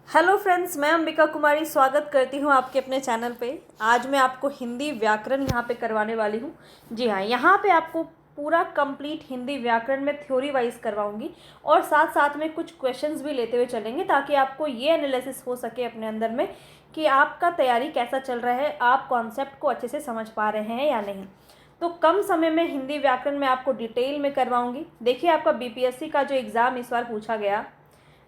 Hello friends, मैं अंबिका कुमारी स्वागत करती हूँ आपके अपने चैनल पे। आज मैं आपको हिंदी व्याकरण यहाँ पे करवाने वाली हूँ। जी हाँ, यहाँ पे आपको पूरा कंप्लीट हिंदी व्याकरण में थ्योरी वाइज करवाऊँगी और साथ साथ में कुछ क्वेश्चंस भी लेते हुए चलेंगे ताकि आपको ये एनालिसिस हो सके अपने अंदर में कि आपका तैयारी कैसा चल रहा है, आप कॉन्सेप्ट को अच्छे से समझ पा रहे हैं या नहीं। तो कम समय में हिंदी व्याकरण में आपको डिटेल में करवाऊँगी। देखिए, आपका बीपीएससी का जो एग्ज़ाम इस बार पूछा गया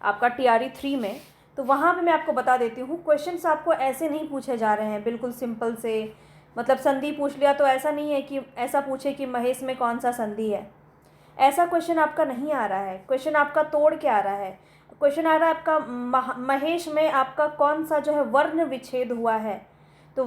आपका TRE 3 में, तो वहाँ पे मैं आपको बता देती हूँ, क्वेश्चंस आपको ऐसे नहीं पूछे जा रहे हैं बिल्कुल सिंपल से। मतलब संधि पूछ लिया तो ऐसा नहीं है कि ऐसा पूछे कि महेश में कौन सा संधि है, ऐसा क्वेश्चन आपका नहीं आ रहा है। क्वेश्चन आपका तोड़ के आ रहा है। क्वेश्चन आ रहा है आपका महेश में आपका कौन सा जो है वर्ण विच्छेद हुआ है। तो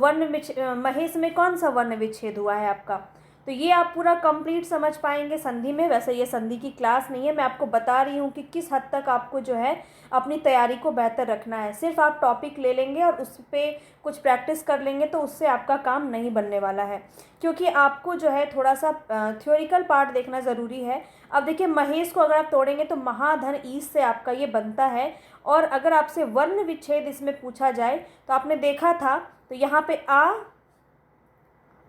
महेश में कौन सा वर्ण विच्छेद हुआ है आपका, तो ये आप पूरा कंप्लीट समझ पाएंगे संधि में। वैसे ये संधि की क्लास नहीं है, मैं आपको बता रही हूँ कि किस हद तक आपको जो है अपनी तैयारी को बेहतर रखना है। सिर्फ आप टॉपिक ले लेंगे और उस पर कुछ प्रैक्टिस कर लेंगे तो उससे आपका काम नहीं बनने वाला है, क्योंकि आपको जो है थोड़ा सा थ्योरिकल पार्ट देखना ज़रूरी है। अब देखिए, महेश को अगर आप तोड़ेंगे तो महाधन ईस से आपका ये बनता है। और अगर आपसे वर्ण विच्छेद इसमें पूछा जाए तो आपने देखा था, तो यहाँ पे आ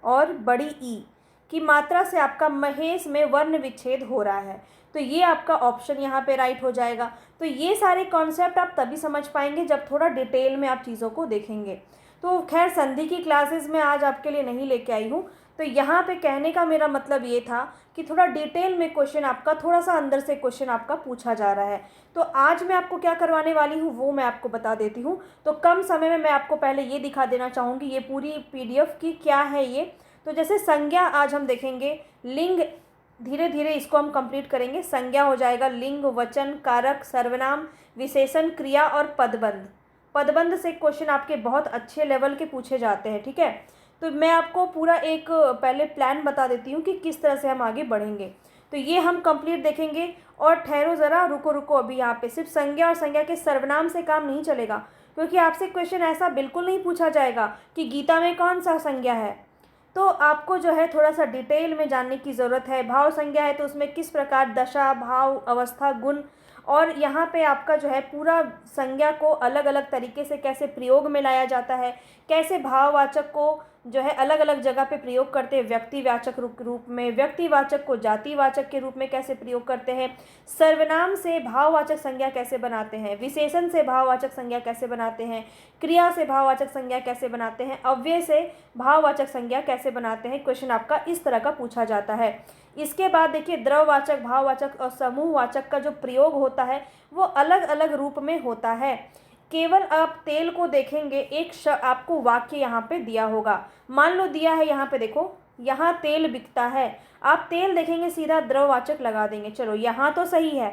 और बड़ी ई की मात्रा से आपका महेश में वर्ण विच्छेद हो रहा है, तो ये आपका ऑप्शन यहाँ पे राइट हो जाएगा। तो ये सारे कॉन्सेप्ट आप तभी समझ पाएंगे जब थोड़ा डिटेल में आप चीज़ों को देखेंगे। तो खैर, संधि की क्लासेस में आज आपके लिए नहीं लेके आई हूँ। तो यहाँ पे कहने का मेरा मतलब ये था कि थोड़ा डिटेल में क्वेश्चन आपका, थोड़ा सा अंदर से क्वेश्चन आपका पूछा जा रहा है। तो आज मैं आपको क्या करवाने वाली हूँ वो मैं आपको बता देती हूँ। तो कम समय में मैं आपको पहले ये दिखा देना चाहूँगी, ये पूरी PDF की क्या है ये। तो जैसे संज्ञा आज हम देखेंगे, लिंग धीरे धीरे इसको हम कंप्लीट करेंगे। संज्ञा हो जाएगा लिंग, वचन, कारक, सर्वनाम, विशेषण, क्रिया और पदबंध। पदबंध से क्वेश्चन आपके बहुत अच्छे लेवल के पूछे जाते हैं, ठीक है। तो मैं आपको पूरा एक पहले प्लान बता देती हूँ कि किस तरह से हम आगे बढ़ेंगे। तो ये हम कंप्लीट देखेंगे। और ठहरो ज़रा, रुको रुको, अभी यहाँ पे सिर्फ संज्ञा और संज्ञा के सर्वनाम से काम नहीं चलेगा, क्योंकि आपसे क्वेश्चन ऐसा बिल्कुल नहीं पूछा जाएगा कि गीता में कौन सा संज्ञा है। तो आपको जो है थोड़ा सा डिटेल में जानने की ज़रूरत है। भाव संज्ञा है तो उसमें किस प्रकार दशा, भाव, अवस्था, गुण, और यहाँ पे आपका जो है पूरा संज्ञा को अलग अलग तरीके से कैसे प्रयोग में लाया जाता है, कैसे भाववाचक को जो है अलग अलग जगह पे प्रयोग करते हैं, व्यक्तिवाचक रूप में, व्यक्तिवाचक को जातिवाचक के रूप में कैसे प्रयोग करते हैं, सर्वनाम से भाववाचक संज्ञा कैसे बनाते हैं, विशेषण से भाववाचक संज्ञा कैसे बनाते हैं, क्रिया से भाववाचक संज्ञा कैसे बनाते हैं, अव्यय से भाववाचक संज्ञा कैसे बनाते हैं। क्वेश्चन आपका इस तरह का पूछा जाता है। इसके बाद देखिए, द्रववाचक, भाववाचक और समूहवाचक का जो प्रयोग होता है वो अलग अलग रूप में होता है। केवल आप तेल को देखेंगे, एक आपको वाक्य यहाँ पे दिया होगा, मान लो दिया है यहाँ पे, देखो यहाँ तेल बिकता है, आप तेल देखेंगे सीधा द्रववाचक लगा देंगे, चलो यहाँ तो सही है।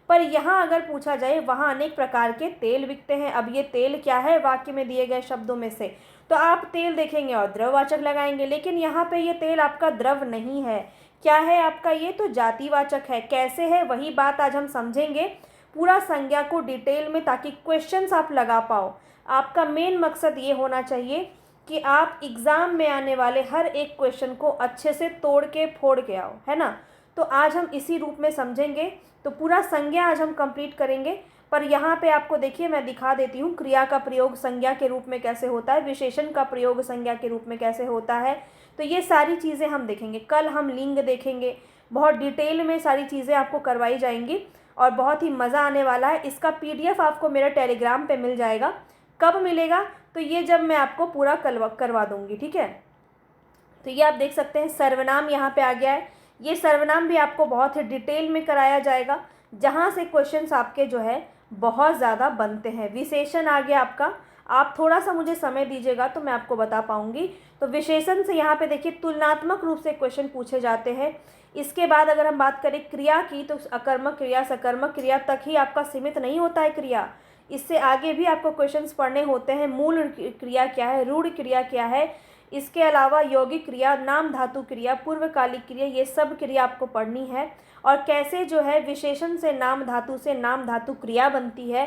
पर यहाँ अगर पूछा जाए, वहाँ अनेक प्रकार के तेल बिकते हैं, अब ये तेल क्या है वाक्य में दिए गए शब्दों में से, तो आप तेल देखेंगे और द्रववाचक लगाएंगे। लेकिन यहाँ पे ये तेल आपका द्रव नहीं है, क्या है आपका, ये तो जातिवाचक है। कैसे है वही बात आज हम समझेंगे पूरा संज्ञा को डिटेल में, ताकि क्वेश्चंस आप लगा पाओ। आपका मेन मकसद ये होना चाहिए कि आप एग्ज़ाम में आने वाले हर एक क्वेश्चन को अच्छे से तोड़ के फोड़ के आओ, है ना। तो आज हम इसी रूप में समझेंगे। तो पूरा संज्ञा आज हम कंप्लीट करेंगे। पर यहाँ पे आपको देखिए, मैं दिखा देती हूँ क्रिया का प्रयोग संज्ञा के रूप में कैसे होता है, विशेषण का प्रयोग संज्ञा के रूप में कैसे होता है। तो ये सारी चीज़ें हम देखेंगे। कल हम लिंग देखेंगे, बहुत डिटेल में सारी चीज़ें आपको करवाई जाएंगी और बहुत ही मज़ा आने वाला है। इसका PDF आपको मेरे टेलीग्राम पे मिल जाएगा। कब मिलेगा, तो ये जब मैं आपको पूरा करवा दूँगी, ठीक है। तो ये आप देख सकते हैं, सर्वनाम यहाँ पे आ गया है। ये सर्वनाम भी आपको बहुत ही डिटेल में कराया जाएगा, जहाँ से क्वेश्चंस आपके जो है बहुत ज़्यादा बनते हैं। विशेषण आ गया आपका, आप थोड़ा सा मुझे समय दीजिएगा तो मैं आपको बता पाऊँगी। तो विशेषण से यहाँ पे देखिए तुलनात्मक रूप से क्वेश्चन पूछे जाते हैं। इसके बाद अगर हम बात करें क्रिया की, तो अकर्मक क्रिया, सकर्मक क्रिया तक ही आपका सीमित नहीं होता है क्रिया, इससे आगे भी आपको क्वेश्चंस पढ़ने होते हैं। मूल क्रिया क्या है, रूढ़ क्रिया क्या है, इसके अलावा यौगिक क्रिया, नाम धातु क्रिया, पूर्वकालिक क्रिया, ये सब क्रिया आपको पढ़नी है। और कैसे जो है विशेषण से नाम धातु क्रिया बनती है,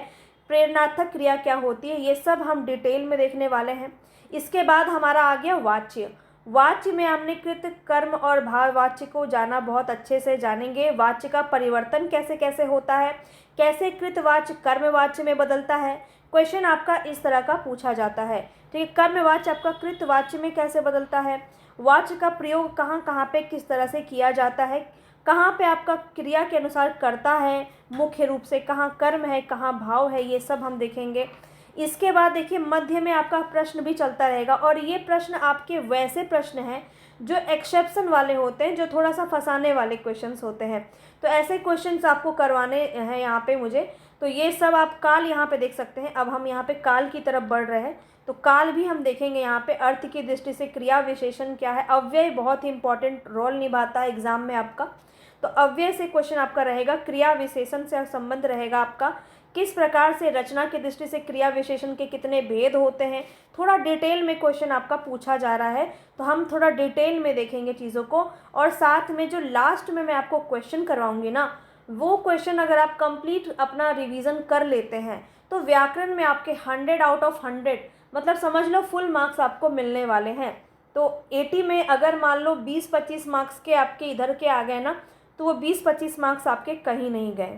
प्रेरणार्थक क्रिया क्या होती है, ये सब हम डिटेल में देखने वाले हैं। इसके बाद हमारा आ गया वाच्य। वाच्य में हमने कृत, कर्म और भाववाच्य को जाना, बहुत अच्छे से जानेंगे। वाच्य का परिवर्तन कैसे कैसे होता है, कैसे कृतवाच्य कर्मवाच्य में बदलता है, क्वेश्चन आपका इस तरह का पूछा जाता है। ठीक है, कर्मवाच्य आपका कृतवाच्य में कैसे बदलता है, वाच्य का प्रयोग कहाँ कहाँ पे किस तरह से किया जाता है, कहाँ पे आपका क्रिया के अनुसार करता है मुख्य रूप से, कहाँ कर्म है कहाँ भाव है, ये सब हम देखेंगे। इसके बाद देखिए मध्य में आपका प्रश्न भी चलता रहेगा, और ये प्रश्न आपके वैसे प्रश्न हैं जो एक्सेप्शन वाले होते हैं, जो थोड़ा सा फंसाने वाले क्वेश्चंस होते हैं। तो ऐसे क्वेश्चंस आपको करवाने हैं यहाँ पे मुझे। तो ये सब आप काल यहाँ पे देख सकते हैं। अब हम यहाँ पे काल की तरफ बढ़ रहे हैं, तो काल भी हम देखेंगे यहाँ पे। अर्थ की दृष्टि से क्रिया विशेषण क्या है, अव्यय बहुत ही इंपॉर्टेंट रोल निभाता है एग्जाम में आपका। तो अव्यय से क्वेश्चन आपका रहेगा, क्रिया विशेषण से संबंध रहेगा आपका, किस प्रकार से रचना की दृष्टि से क्रिया विशेषण के कितने भेद होते हैं, थोड़ा डिटेल में क्वेश्चन आपका पूछा जा रहा है। तो हम थोड़ा डिटेल में देखेंगे चीज़ों को, और साथ में जो लास्ट में मैं आपको क्वेश्चन करवाऊंगी ना, वो क्वेश्चन अगर आप कंप्लीट अपना रिवीजन कर लेते हैं तो व्याकरण में आपके 100 आउट ऑफ 100, मतलब समझ लो फुल मार्क्स आपको मिलने वाले हैं। तो 80 में अगर मान लो 20-25 मार्क्स के आपके इधर के आ गए ना, तो वो 20-25 मार्क्स आपके कहीं नहीं गए।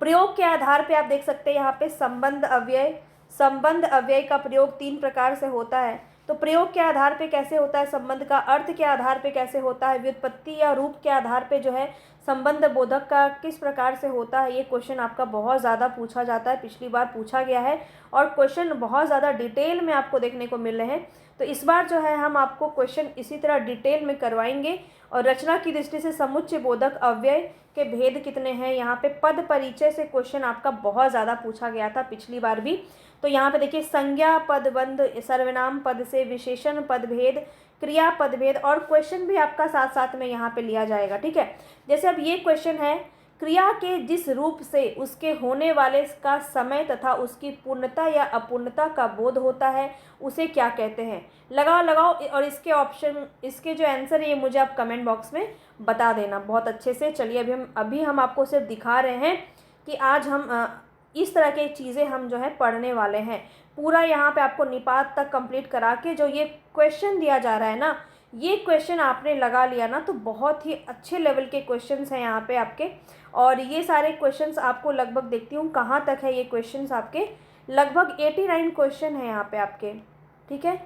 प्रयोग के आधार पे आप देख सकते हैं यहाँ पे संबंध अव्यय का प्रयोग 3 प्रकार से होता है। तो प्रयोग के आधार पे कैसे होता है संबंध का, अर्थ के आधार पे कैसे होता है, व्युत्पत्ति या रूप के आधार पे जो है संबंध बोधक का किस प्रकार से होता है, ये क्वेश्चन आपका बहुत ज़्यादा पूछा जाता है, पिछली बार पूछा गया है, और क्वेश्चन बहुत ज़्यादा डिटेल में आपको देखने को मिल रहे हैं। तो इस बार जो है हम आपको क्वेश्चन इसी तरह डिटेल में करवाएंगे। और रचना की दृष्टि से समुच्चय बोधक अव्यय के भेद कितने हैं, यहाँ पे पद परिचय से क्वेश्चन आपका बहुत ज़्यादा पूछा गया था पिछली बार भी। तो यहाँ पे देखिए संज्ञा पदबंध, सर्वनाम पद से विशेषण पदभेद, क्रिया पदभेद, और क्वेश्चन भी आपका साथ साथ में यहाँ पे लिया जाएगा। ठीक है, जैसे अब ये क्वेश्चन है, क्रिया के जिस रूप से उसके होने वाले का समय तथा उसकी पूर्णता या अपूर्णता का बोध होता है उसे क्या कहते हैं, लगाओ। और इसके ऑप्शन, इसके जो आंसर है ये मुझे आप कमेंट बॉक्स में बता देना बहुत अच्छे से। चलिए अभी हम आपको सिर्फ दिखा रहे हैं कि आज हम इस तरह की चीज़ें हम जो है पढ़ने वाले हैं। पूरा यहाँ पे आपको निपात तक कंप्लीट करा के जो ये क्वेश्चन दिया जा रहा है ना, ये क्वेश्चन आपने लगा लिया ना, तो बहुत ही अच्छे लेवल के क्वेश्चंस हैं यहाँ पे आपके। और ये सारे क्वेश्चंस आपको लगभग देखती हूँ कहाँ तक है ये क्वेश्चंस आपके, लगभग 89 क्वेश्चन है यहाँ पे आपके। ठीक है,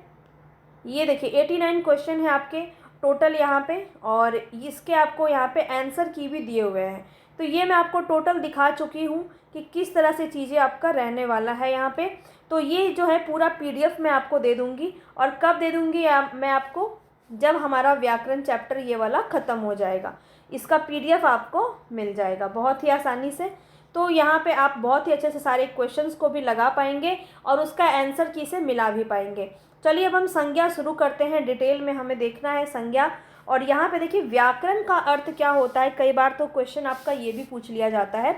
ये देखिए 89 क्वेश्चन है आपके टोटल यहाँ पे, और इसके आपको यहाँ पे आंसर की भी दिए हुए हैं। तो ये मैं आपको टोटल दिखा चुकी हूँ कि किस तरह से चीज़ें आपका रहने वाला है यहाँ पे। तो ये जो है पूरा PDF मैं आपको दे दूँगी, और कब दे दूँगी मैं आपको, जब हमारा व्याकरण चैप्टर ये वाला ख़त्म हो जाएगा, इसका PDF आपको मिल जाएगा बहुत ही आसानी से। तो यहाँ पे आप बहुत ही अच्छे से सारे क्वेश्चंस को भी लगा पाएंगे और उसका आंसर की से मिला भी पाएंगे। चलिए अब हम संज्ञा शुरू करते हैं, डिटेल में हमें देखना है संज्ञा। और यहाँ पे देखिए व्याकरण का अर्थ क्या होता है, कई बार तो क्वेश्चन आपका ये भी पूछ लिया जाता है।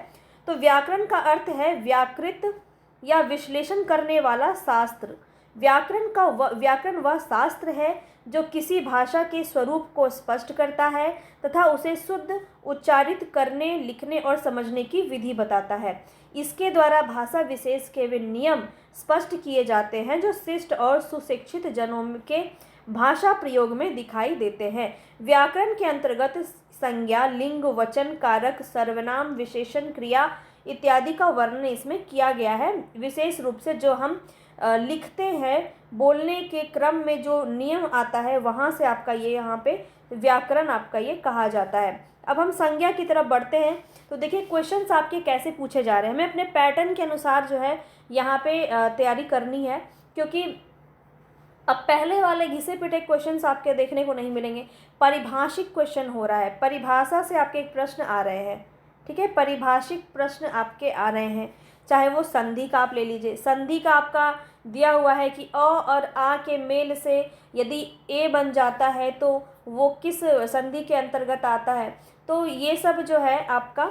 तो व्याकरण का अर्थ है व्याकृत या विश्लेषण करने वाला शास्त्र। व्याकरण वह शास्त्र है जो किसी भाषा के स्वरूप को स्पष्ट करता है तथा उसे शुद्ध उच्चारित करने, लिखने और समझने की विधि बताता है। इसके द्वारा भाषा विशेष के वे नियम स्पष्ट किए जाते हैं जो शिष्ट और सुशिक्षित जनों के भाषा प्रयोग में दिखाई देते हैं। व्याकरण के अंतर्गत संज्ञा, लिंग, वचन, कारक, सर्वनाम, विशेषण, क्रिया इत्यादि का वर्णन इसमें किया गया है। विशेष रूप से जो हम लिखते हैं, बोलने के क्रम में जो नियम आता है, वहाँ से आपका ये यहाँ पे व्याकरण आपका ये कहा जाता है। अब हम संज्ञा की तरफ बढ़ते हैं। तो देखिए क्वेश्चंस आपके कैसे पूछे जा रहे हैं, हमें अपने पैटर्न के अनुसार जो है यहाँ पे तैयारी करनी है, क्योंकि अब पहले वाले घिसे पिटे क्वेश्चंस आपके देखने को नहीं मिलेंगे। परिभाषिक क्वेश्चन हो रहा है, परिभाषा से आपके एक प्रश्न आ रहे हैं। ठीक है, परिभाषिक प्रश्न आपके आ रहे हैं, चाहे वो संधि का आप ले लीजिए। संधि का आपका दिया हुआ है कि अ और आ के मेल से यदि ए बन जाता है तो वो किस संधि के अंतर्गत आता है। तो ये सब जो है आपका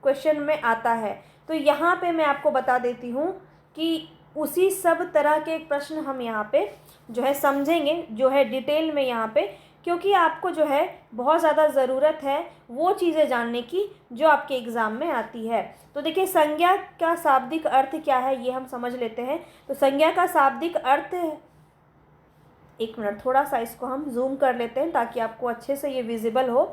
क्वेश्चन में आता है। तो यहाँ पे मैं आपको बता देती हूँ कि उसी सब तरह के प्रश्न हम यहाँ पे जो है समझेंगे, जो है डिटेल में यहाँ पे, क्योंकि आपको जो है बहुत ज़्यादा ज़रूरत है वो चीज़ें जानने की जो आपके एग्ज़ाम में आती है। तो देखिए संज्ञा का शाब्दिक अर्थ क्या है ये हम समझ लेते हैं। तो संज्ञा का शाब्दिक अर्थ है, एक मिनट थोड़ा सा इसको हम जूम कर लेते हैं ताकि आपको अच्छे से ये विजिबल हो।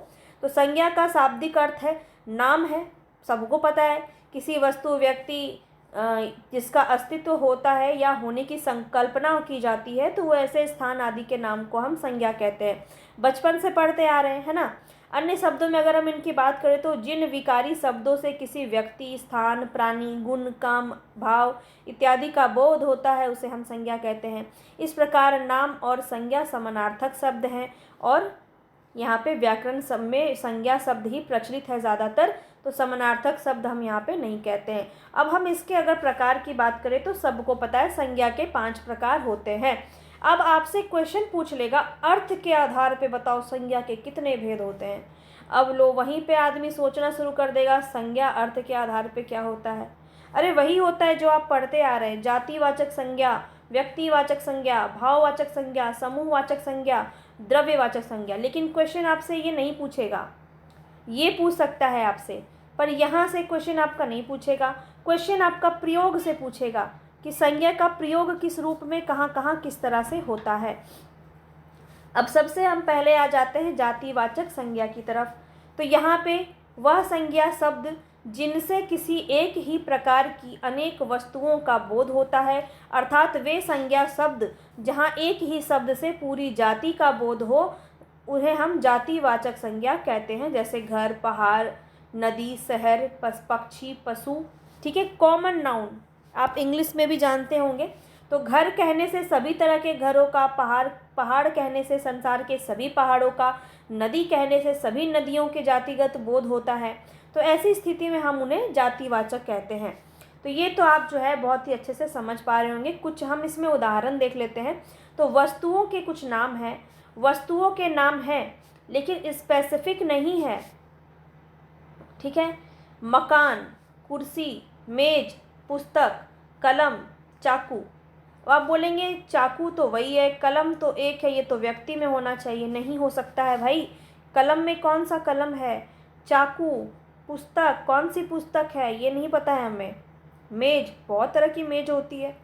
तो संज्ञा का शाब्दिक अर्थ है नाम है, सबको पता है, किसी वस्तु, व्यक्ति, जिसका अस्तित्व होता है या होने की संकल्पना की जाती है, तो वो ऐसे स्थान आदि के नाम को हम संज्ञा कहते हैं। बचपन से पढ़ते आ रहे हैं, है ना। अन्य शब्दों में अगर हम इनकी बात करें तो जिन विकारी शब्दों से किसी व्यक्ति, स्थान, प्राणी, गुण, काम, भाव इत्यादि का बोध होता है उसे हम संज्ञा कहते हैं। इस प्रकार नाम और संज्ञा समानार्थक शब्द हैं और यहाँ पे व्याकरण सब में संज्ञा शब्द ही प्रचलित है ज़्यादातर, तो समानार्थक शब्द हम यहाँ पे नहीं कहते हैं। अब हम इसके अगर प्रकार की बात करें तो सबको पता है संज्ञा के 5 प्रकार होते हैं। अब आपसे क्वेश्चन पूछ लेगा अर्थ के आधार पे बताओ संज्ञा के कितने भेद होते हैं। अब लो वहीं पे आदमी सोचना शुरू कर देगा संज्ञा अर्थ के आधार पे क्या होता है। अरे वही होता है जो आप पढ़ते आ रहे हैं, जातिवाचक संज्ञा, व्यक्तिवाचक संज्ञा, भाववाचक संज्ञा, समूहवाचक संज्ञा, द्रव्यवाचक संज्ञा। लेकिन क्वेश्चन आपसे ये नहीं पूछेगा, ये पूछ सकता है आपसे, पर यहाँ से क्वेश्चन आपका नहीं पूछेगा। क्वेश्चन आपका प्रयोग से पूछेगा कि संज्ञा का प्रयोग किस रूप में, कहाँ कहाँ, किस तरह से होता है। अब सबसे हम पहले आ जाते हैं जातिवाचक संज्ञा की तरफ। तो यहाँ पे वह संज्ञा शब्द जिनसे किसी एक ही प्रकार की अनेक वस्तुओं का बोध होता है, अर्थात वे संज्ञा शब्द जहाँ एक ही शब्द से पूरी जाति का बोध हो, उन्हें हम जातिवाचक संज्ञा कहते हैं। जैसे घर, पहाड़, नदी, शहर, पक्षी, पशु, ठीक है, कॉमन नाउन आप इंग्लिश में भी जानते होंगे। तो घर कहने से सभी तरह के घरों का, पहाड़ कहने से संसार के सभी पहाड़ों का, नदी कहने से सभी नदियों के जातिगत बोध होता है। तो ऐसी स्थिति में हम उन्हें जातिवाचक कहते हैं। तो ये तो आप जो है बहुत ही अच्छे से समझ पा रहे होंगे। कुछ हम इसमें उदाहरण देख लेते हैं। तो वस्तुओं के कुछ नाम हैं, वस्तुओं के नाम हैं लेकिन स्पेसिफिक नहीं है, ठीक है। मकान, कुर्सी, मेज, पुस्तक, कलम, चाकू। आप बोलेंगे चाकू तो वही है, कलम तो एक है, ये तो व्यक्ति में होना चाहिए। नहीं हो सकता है भाई, कलम में कौन सा कलम है, चाकू, पुस्तक कौन सी पुस्तक है ये नहीं पता है हमें। मेज, बहुत तरह की मेज होती है।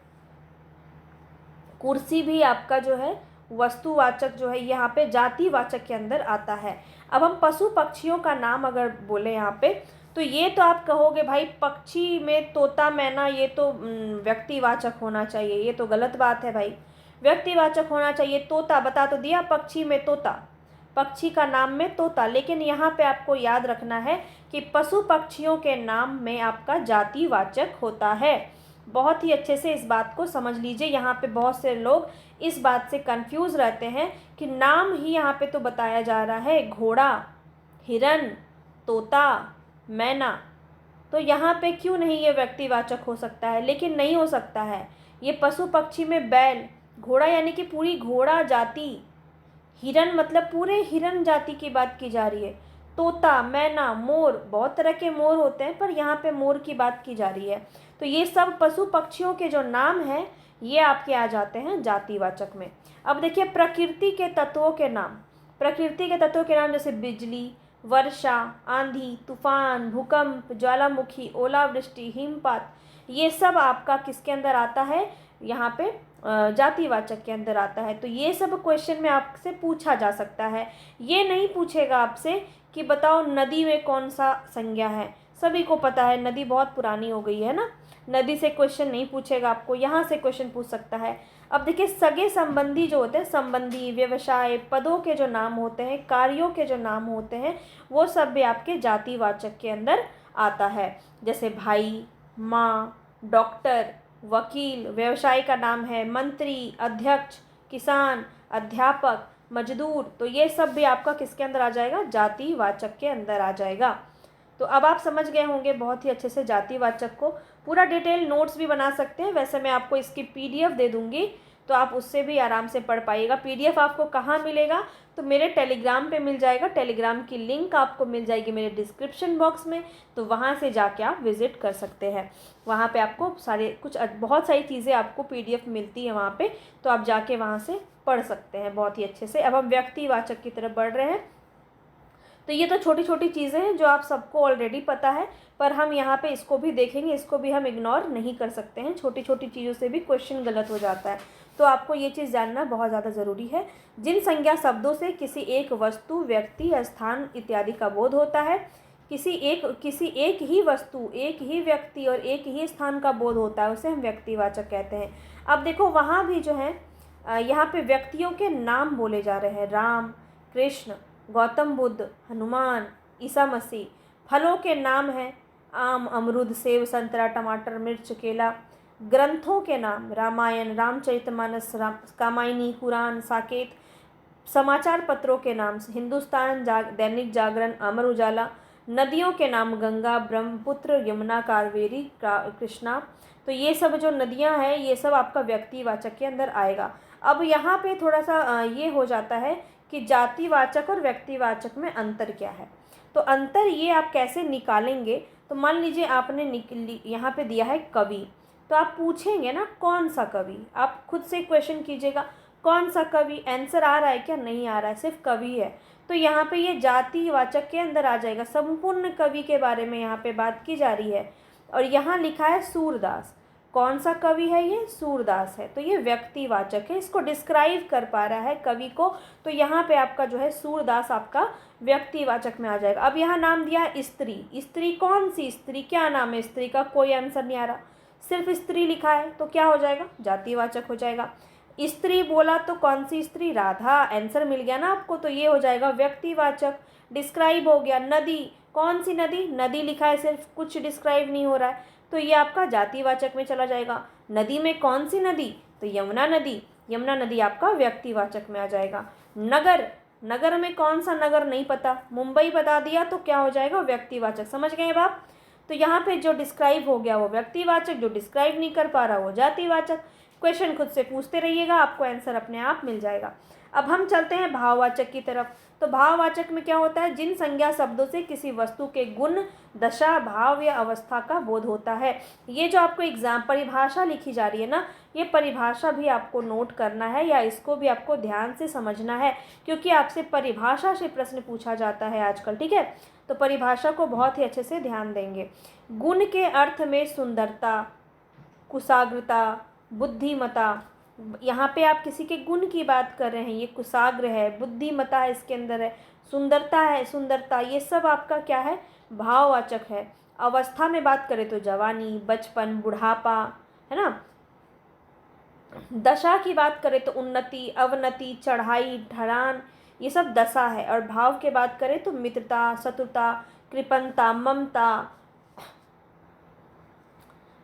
कुर्सी भी आपका जो है वस्तुवाचक जो है यहाँ पे जातिवाचक के अंदर आता है। अब हम पशु पक्षियों का नाम अगर बोले यहाँ पे, तो ये तो आप कहोगे भाई पक्षी में तोता, मैना, ये तो व्यक्तिवाचक होना चाहिए। ये तो गलत बात है भाई, व्यक्तिवाचक होना चाहिए। तोता बता तो दिया, पक्षी में तोता, पक्षी का नाम में तोता। लेकिन यहाँ पे आपको याद रखना है कि पशु पक्षियों के नाम में आपका जातिवाचक होता है। बहुत ही अच्छे से इस बात को समझ लीजिए। यहाँ पे बहुत से लोग इस बात से कंफ्यूज रहते हैं कि नाम ही यहाँ पे तो बताया जा रहा है, घोड़ा, हिरन, तोता, मैना, तो यहाँ पे क्यों नहीं ये व्यक्तिवाचक हो सकता है। लेकिन नहीं हो सकता है। ये पशु पक्षी में बैल, घोड़ा यानी कि पूरी घोड़ा जाति, हिरन मतलब पूरे हिरन जाति की बात की जा रही है, तोता, मैना, मोर, बहुत तरह के मोर होते हैं पर यहाँ पे मोर की बात की जा रही है। तो ये सब पशु पक्षियों के जो नाम हैं ये आपके आ जाते हैं जातिवाचक में। अब देखिए प्रकृति के तत्वों के नाम, प्रकृति के तत्वों के नाम जैसे बिजली, वर्षा, आंधी, तूफान, भूकंप, ज्वालामुखी, ओलावृष्टि, हिमपात, ये सब आपका किसके अंदर आता है, यहाँ पे जातिवाचक के अंदर आता है। तो ये सब क्वेश्चन में आपसे पूछा जा सकता है। ये नहीं पूछेगा आपसे कि बताओ नदी में कौन सा संज्ञा है। सभी को पता है नदी बहुत पुरानी हो गई है ना, नदी से क्वेश्चन नहीं पूछेगा आपको, यहाँ से क्वेश्चन पूछ सकता है। अब देखिए सगे संबंधी जो होते हैं, संबंधी, व्यवसाय, पदों के जो नाम होते हैं, कार्यों के जो नाम होते हैं, वो सब भी आपके जातिवाचक के अंदर आता है। जैसे भाई, माँ, डॉक्टर, वकील, व्यवसाय का नाम है मंत्री, अध्यक्ष, किसान, अध्यापक, मजदूर, तो ये सब भी आपका किसके अंदर आ जाएगा, जातिवाचक के अंदर आ जाएगा। तो अब आप समझ गए होंगे बहुत ही अच्छे से जातिवाचक को। पूरा डिटेल नोट्स भी बना सकते हैं, वैसे मैं आपको इसकी PDF दे दूंगी तो आप उससे भी आराम से पढ़ पाइएगा। PDF आपको कहाँ मिलेगा, तो मेरे टेलीग्राम पे मिल जाएगा। टेलीग्राम की लिंक आपको मिल जाएगी मेरे डिस्क्रिप्शन बॉक्स में, तो वहाँ से जाके आप विज़िट कर सकते हैं। वहाँ पे आपको बहुत सारी चीज़ें आपको PDF मिलती है वहाँ पे, तो आप जाके वहाँ से पढ़ सकते हैं बहुत ही अच्छे से। अब हम व्यक्तिवाचक की तरफ बढ़ रहे हैं। तो ये तो छोटी छोटी चीज़ें हैं जो आप सबको ऑलरेडी पता है, पर हम यहाँ पे इसको भी देखेंगे, इसको भी हम इग्नोर नहीं कर सकते हैं। छोटी छोटी चीज़ों से भी क्वेश्चन गलत हो जाता है, तो आपको ये चीज़ जानना बहुत ज़्यादा ज़रूरी है। जिन संज्ञा शब्दों से किसी एक वस्तु, व्यक्ति, स्थान इत्यादि का बोध होता है, किसी एक ही वस्तु, एक ही व्यक्ति और एक ही स्थान का बोध होता है, उसे हम व्यक्तिवाचक कहते हैं। अब देखो वहाँ भी जो है यहाँ पे व्यक्तियों के नाम बोले जा रहे हैं, राम, कृष्ण, गौतम बुद्ध, हनुमान, ईसा मसीह। फलों के नाम हैं आम, अमरूद, सेब, संतरा, टमाटर, मिर्च, केला। ग्रंथों के नाम रामायण, रामचरितमानस, कामायनी, कुरान, साकेत। समाचार पत्रों के नाम हिंदुस्तान, दैनिक जागरण, अमर उजाला। नदियों के नाम गंगा, ब्रह्मपुत्र, यमुना, कावेरी, कृष्णा। तो ये सब जो नदियां हैं ये सब आपका व्यक्तिवाचक के अंदर आएगा। अब यहाँ पे थोड़ा सा ये हो जाता है कि जातिवाचक और व्यक्तिवाचक में अंतर क्या है। तो अंतर ये आप कैसे निकालेंगे, तो मान लीजिए आपने यहाँ पे दिया है कवि, तो आप पूछेंगे ना कौन सा कवि, आप खुद से क्वेश्चन कीजिएगा कौन सा कवि, आंसर आ रहा है क्या, नहीं आ रहा है, सिर्फ कवि है, तो यहाँ पे ये जातिवाचक के अंदर आ जाएगा। संपूर्ण कवि के बारे में यहाँ पे बात की जा रही है और यहाँ लिखा है सूरदास। कौन सा कवि है ये, सूरदास है, तो ये व्यक्तिवाचक है, इसको डिस्क्राइब कर पा रहा है कवि को, तो यहाँ पे आपका जो है सूरदास आपका व्यक्तिवाचक में आ जाएगा। अब यहाँ नाम दिया स्त्री, स्त्री कौन सी स्त्री, क्या नाम है स्त्री का, कोई आंसर नहीं आ रहा, सिर्फ स्त्री लिखा है, तो क्या हो जाएगा, जातिवाचक हो जाएगा। स्त्री बोला तो कौन सी स्त्री, राधा, आंसर मिल गया ना आपको, तो ये हो जाएगा व्यक्तिवाचक। डिस्क्राइब हो गया, नदी, कौन सी नदी, नदी लिखा है सिर्फ, कुछ डिस्क्राइब नहीं हो रहा है, तो ये आपका जातिवाचक में चला जाएगा। नदी में कौन सी नदी, तो यमुना नदी, यमुना नदी आपका व्यक्तिवाचक में आ जाएगा। नगर, नगर में कौन सा नगर नहीं पता, मुंबई बता दिया तो क्या हो जाएगा, व्यक्तिवाचक। समझ गए अब आप। तो यहाँ पे जो डिस्क्राइब हो गया वो व्यक्तिवाचक, जो डिस्क्राइब नहीं कर पा रहा वो जातिवाचक। क्वेश्चन खुद से पूछते रहिएगा, आपको आंसर अपने आप मिल जाएगा। अब हम चलते हैं भाववाचक की तरफ। तो भाववाचक में क्या होता है, जिन संज्ञा शब्दों से किसी वस्तु के गुण, दशा, भाव या अवस्था का बोध होता है। ये जो आपको एग्जाम परिभाषा लिखी जा रही है ना, ये परिभाषा भी आपको नोट करना है या इसको भी आपको ध्यान से समझना है, क्योंकि आपसे परिभाषा से प्रश्न पूछा जाता है आजकल, ठीक है। तो परिभाषा को बहुत ही अच्छे से ध्यान देंगे। गुण के अर्थ में सुंदरता, कुशाग्रता, बुद्धिमता, यहाँ पे आप किसी के गुण की बात कर रहे हैं, ये कुशाग्र है, बुद्धिमता है इसके अंदर है, सुंदरता है, सुंदरता, ये सब आपका क्या है, भाववाचक है। अवस्था में बात करें तो जवानी, बचपन, बुढ़ापा, है ना। दशा की बात करें तो उन्नति, अवनति, चढ़ाई, ढलान, ये सब दशा है। और भाव के बात करें तो मित्रता, शत्रुता, कृपणता, ममता,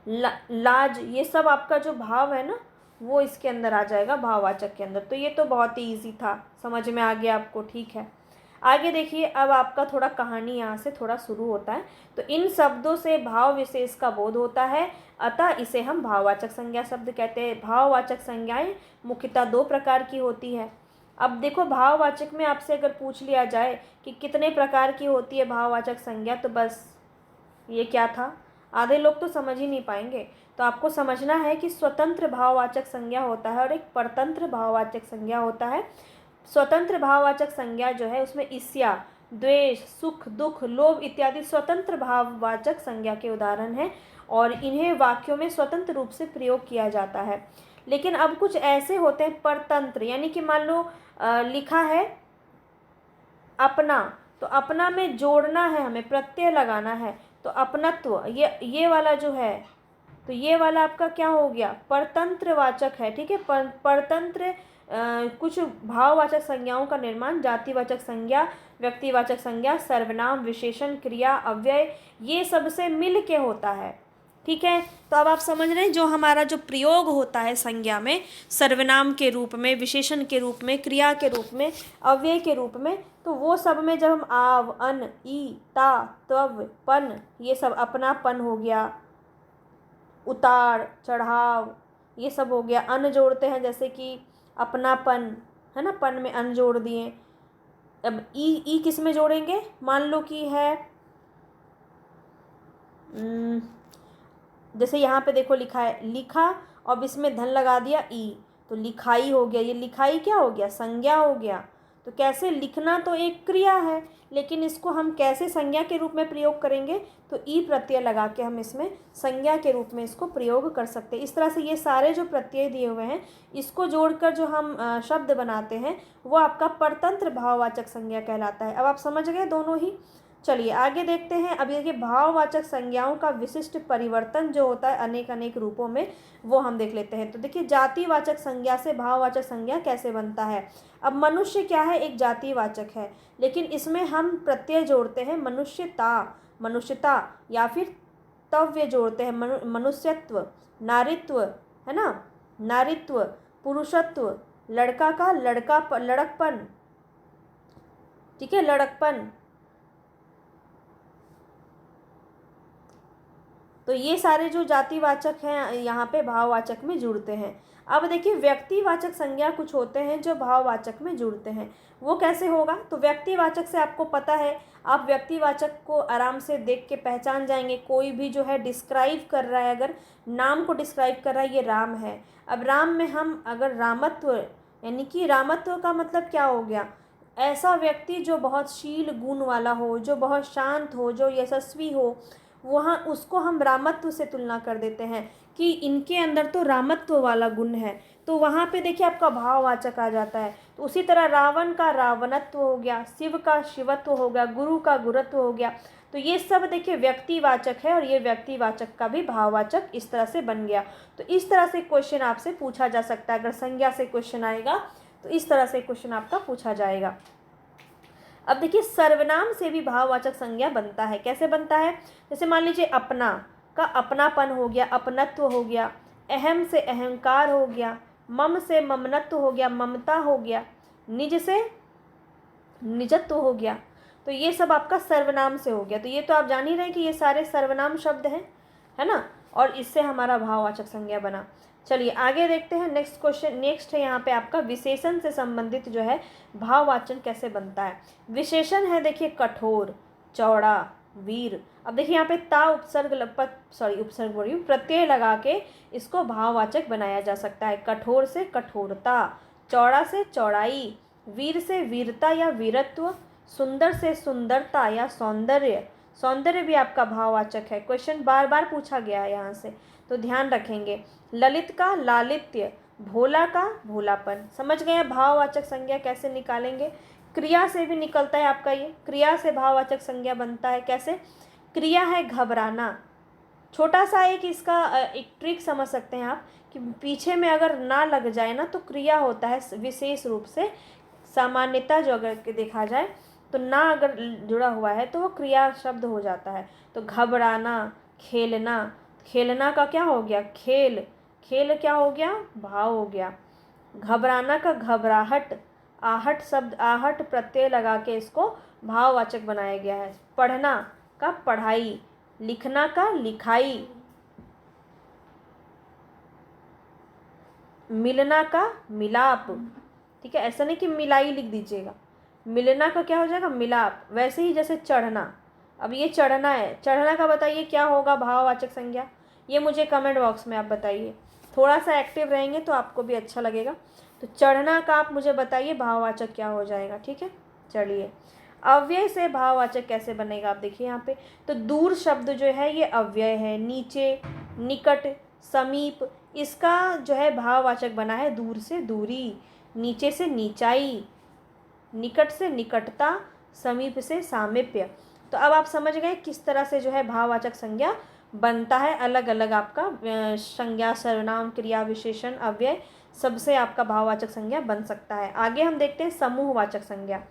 लाज, ये सब आपका जो भाव है ना वो इसके अंदर आ जाएगा भाववाचक के अंदर। तो ये तो बहुत ही इजी था, समझ में आ गया आपको, ठीक है। आगे देखिए, अब आपका थोड़ा कहानी यहाँ से थोड़ा शुरू होता है। तो इन शब्दों से भाव विशेष का बोध होता है, अतः इसे हम भाववाचक संज्ञा शब्द कहते हैं। भाववाचक संज्ञाएं मुख्यतः दो प्रकार की होती है। अब देखो भाववाचक में आपसे अगर पूछ लिया जाए कि कितने प्रकार की होती है भाववाचक संज्ञा, तो बस ये क्या था, आधे लोग तो समझ ही नहीं पाएंगे। तो आपको समझना है कि स्वतंत्र भाववाचक संज्ञा होता है और एक परतंत्र भाववाचक संज्ञा होता है। स्वतंत्र भाववाचक संज्ञा जो है उसमें ईर्ष्या, द्वेष, सुख, दुख, लोभ इत्यादि स्वतंत्र भाववाचक संज्ञा के उदाहरण हैं और इन्हें वाक्यों में स्वतंत्र रूप से प्रयोग किया जाता है। लेकिन अब कुछ ऐसे होते हैं परतंत्र, यानी कि मान लो लिखा है अपना, तो अपना में जोड़ना है, हमें प्रत्यय लगाना है, तो अपनत्व, ये वाला जो है, तो ये वाला आपका क्या हो गया, परतंत्रवाचक है, ठीक है। परतंत्र कुछ भाववाचक संज्ञाओं का निर्माण जातिवाचक संज्ञा, व्यक्तिवाचक संज्ञा, सर्वनाम, विशेषण, क्रिया, अव्यय, ये सब से मिल के होता है, ठीक है। तो अब आप समझ रहे हैं जो हमारा जो प्रयोग होता है संज्ञा में, सर्वनाम के रूप में, विशेषण के रूप में, क्रिया के रूप में, अव्यय के रूप में, तो वो सब में जब हम आव, अन, ई, ता, तव, पन, ये सब अपनापन हो गया, उतार, चढ़ाव, ये सब हो गया। अन जोड़ते हैं जैसे कि अपनापन, है ना, पन में अन जोड़ दिए। अब ई किस में जोड़ेंगे, मान लो कि है जैसे यहाँ पे देखो लिखा है लिखा, अब इसमें धन लगा दिया ई, तो लिखाई हो गया। ये लिखाई क्या हो गया, संज्ञा हो गया। तो कैसे, लिखना तो एक क्रिया है, लेकिन इसको हम कैसे संज्ञा के रूप में प्रयोग करेंगे, तो ई प्रत्यय लगा के हम इसमें संज्ञा के रूप में इसको प्रयोग कर सकते हैं। इस तरह से ये सारे जो प्रत्यय दिए हुए हैं इसको जोड़कर जो हम शब्द बनाते हैं वो आपका परतंत्र भाववाचक संज्ञा कहलाता है। अब आप समझ गए दोनों ही। चलिए आगे देखते हैं। अभी देखिए भाववाचक संज्ञाओं का विशिष्ट परिवर्तन जो होता है अनेक अनेक रूपों में, वो हम देख लेते हैं। तो देखिए जातिवाचक संज्ञा से भाववाचक संज्ञा कैसे बनता है। अब मनुष्य क्या है, एक जातिवाचक है, लेकिन इसमें हम प्रत्यय जोड़ते हैं मनुष्यता, मनुष्यता, या फिर तव्य जोड़ते हैं मनुष्यत्व, नारित्व, है ना, नारित्व, पुरुषत्व, लड़का का लड़का लड़कपन, ठीक है, लड़कपन। तो ये सारे जो जातिवाचक हैं यहाँ पे भाववाचक में जुड़ते हैं। अब देखिए व्यक्तिवाचक संज्ञा कुछ होते हैं जो भाववाचक में जुड़ते हैं, वो कैसे होगा। तो व्यक्तिवाचक से आपको पता है, आप व्यक्तिवाचक को आराम से देख के पहचान जाएंगे। कोई भी जो है डिस्क्राइब कर रहा है, अगर नाम को डिस्क्राइब कर रहा है, ये राम है। अब राम में हम अगर रामत्व, यानी कि रामत्व का मतलब क्या हो गया, ऐसा व्यक्ति जो बहुत शील गुण वाला हो, जो बहुत शांत हो, जो यशस्वी हो, वहाँ उसको हम रामत्व से तुलना कर देते हैं कि इनके अंदर तो रामत्व वाला गुण है। तो वहाँ पे देखिए आपका भाववाचक आ जाता है। तो उसी तरह रावण का रावणत्व हो गया, शिव का शिवत्व हो गया, गुरु का गुरुत्व हो गया। तो ये सब देखिए व्यक्तिवाचक है, और ये व्यक्तिवाचक का भी भाववाचक इस तरह से बन गया। तो इस तरह से क्वेश्चन आपसे पूछा जा सकता है। अगर संज्ञा से क्वेश्चन आएगा तो इस तरह से क्वेश्चन आपका पूछा जाएगा। अब देखिए सर्वनाम से भी भाववाचक संज्ञा बनता है। कैसे बनता है, जैसे मान लीजिए अपना का अपनापन हो गया, अपनत्व हो गया, अहम से अहंकार हो गया, मम से ममनत्व हो गया, ममता हो गया, निज से निजत्व हो गया। तो ये सब आपका सर्वनाम से हो गया। तो ये तो आप जान ही रहे हैं कि ये सारे सर्वनाम शब्द हैं, है ना, और इससे हमारा भाववाचक संज्ञा बना। चलिए आगे देखते हैं नेक्स्ट क्वेश्चन। नेक्स्ट है यहाँ पे आपका विशेषण से संबंधित जो है भाववाचन कैसे बनता है। विशेषण है देखिए कठोर, चौड़ा, वीर। अब देखिए यहाँ पे ता उपसर्ग बोल रही हूँ, प्रत्यय लगा के इसको भाववाचक बनाया जा सकता है। कठोर से कठोरता, चौड़ा से चौड़ाई, वीर से वीरता या वीरत्व, सुंदर से सुंदरता या सौंदर्य। सौंदर्य भी आपका भाववाचक है। क्वेश्चन बार बार पूछा गया है यहाँ से, तो ध्यान रखेंगे। ललित का लालित्य, भोला का भोलापन। समझ गए भाववाचक संज्ञा कैसे निकालेंगे। क्रिया से भी निकलता है आपका, ये क्रिया से भाववाचक संज्ञा बनता है। कैसे, क्रिया है घबराना। छोटा सा एक इसका एक ट्रिक समझ सकते हैं आप कि पीछे में अगर ना लग जाए ना तो क्रिया होता है विशेष रूप से। सामान्यता जो अगर देखा जाए तो ना अगर जुड़ा हुआ है तो वो क्रिया शब्द हो जाता है। तो घबराना, खेलना, खेलना का क्या हो गया, खेल, खेल क्या हो गया, भाव हो गया। घबराना का घबराहट, आहट शब्द, आहट प्रत्यय लगा के इसको भाववाचक बनाया गया है। पढ़ना का पढ़ाई, लिखना का लिखाई, मिलना का मिलाप। ठीक है, ऐसा नहीं कि मिलाई लिख दीजिएगा, मिलना का क्या हो जाएगा, मिलाप। वैसे ही जैसे चढ़ना, अब ये चढ़ना है, चढ़ना का बताइए क्या होगा भाववाचक संज्ञा, ये मुझे कमेंट बॉक्स में आप बताइए। थोड़ा सा एक्टिव रहेंगे तो आपको भी अच्छा लगेगा। तो चढ़ना का आप मुझे बताइए भाववाचक क्या हो जाएगा। ठीक है, चलिए अव्यय से भाववाचक कैसे बनेगा आप देखिए यहाँ पे। तो दूर शब्द जो है ये अव्यय है। नीचे, निकट, समीप, इसका जो है भाववाचक बना है दूर से दूरी, नीचे से नीचाई, निकट से निकटता, समीप से सामीप्य। तो अब आप समझ गए किस तरह से जो है भाववाचक संज्ञा बनता है। अलग अलग आपका संज्ञा, सर्वनाम, क्रिया, विशेषण, अव्यय, सबसे आपका भाववाचक संज्ञा बन सकता है। आगे हम देखते हैं समूहवाचक संज्ञा।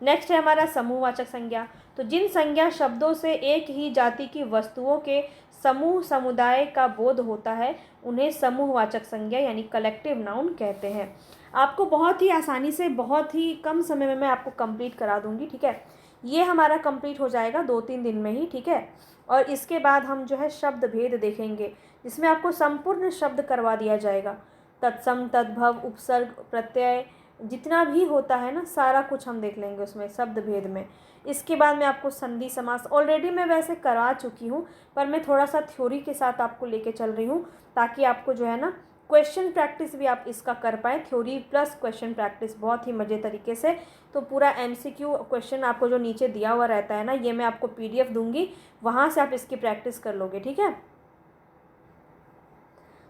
नेक्स्ट है हमारा समूहवाचक संज्ञा। तो जिन संज्ञा शब्दों से एक ही जाति की वस्तुओं के समूह समुदाय का बोध होता है उन्हें समूहवाचक संज्ञा यानी कलेक्टिव नाउन कहते हैं। आपको बहुत ही आसानी से बहुत ही कम समय में मैं आपको कंप्लीट करा दूंगी। ठीक है, ये हमारा कंप्लीट हो जाएगा 2-3 दिन में ही। ठीक है, और इसके बाद हम जो है शब्द भेद देखेंगे जिसमें आपको संपूर्ण शब्द करवा दिया जाएगा। तत्सम, तद्भव, उपसर्ग, प्रत्यय, जितना भी होता है ना सारा कुछ हम देख लेंगे उसमें शब्द भेद में। इसके बाद मैं आपको संधि समास ऑलरेडी मैं वैसे करा चुकी हूँ, पर मैं थोड़ा सा थ्योरी के साथ आपको लेके चल रही हूँ ताकि आपको जो है ना क्वेश्चन प्रैक्टिस भी आप इसका कर पाएँ। थ्योरी प्लस क्वेश्चन प्रैक्टिस बहुत ही मज़े तरीके से। तो पूरा MCQ क्वेश्चन आपको जो नीचे दिया हुआ रहता है ना, ये मैं आपको PDF दूंगी, वहाँ से आप इसकी प्रैक्टिस कर लोगे। ठीक है,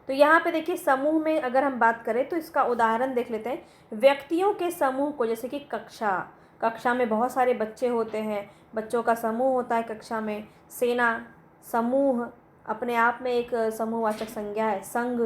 तो यहाँ पे देखिए समूह में अगर हम बात करें तो इसका उदाहरण देख लेते हैं। व्यक्तियों के समूह को, जैसे कि कक्षा, कक्षा में बहुत सारे बच्चे होते हैं, बच्चों का समूह होता है कक्षा में। सेना, समूह अपने आप में एक समूहवाचक संज्ञा है। संघ,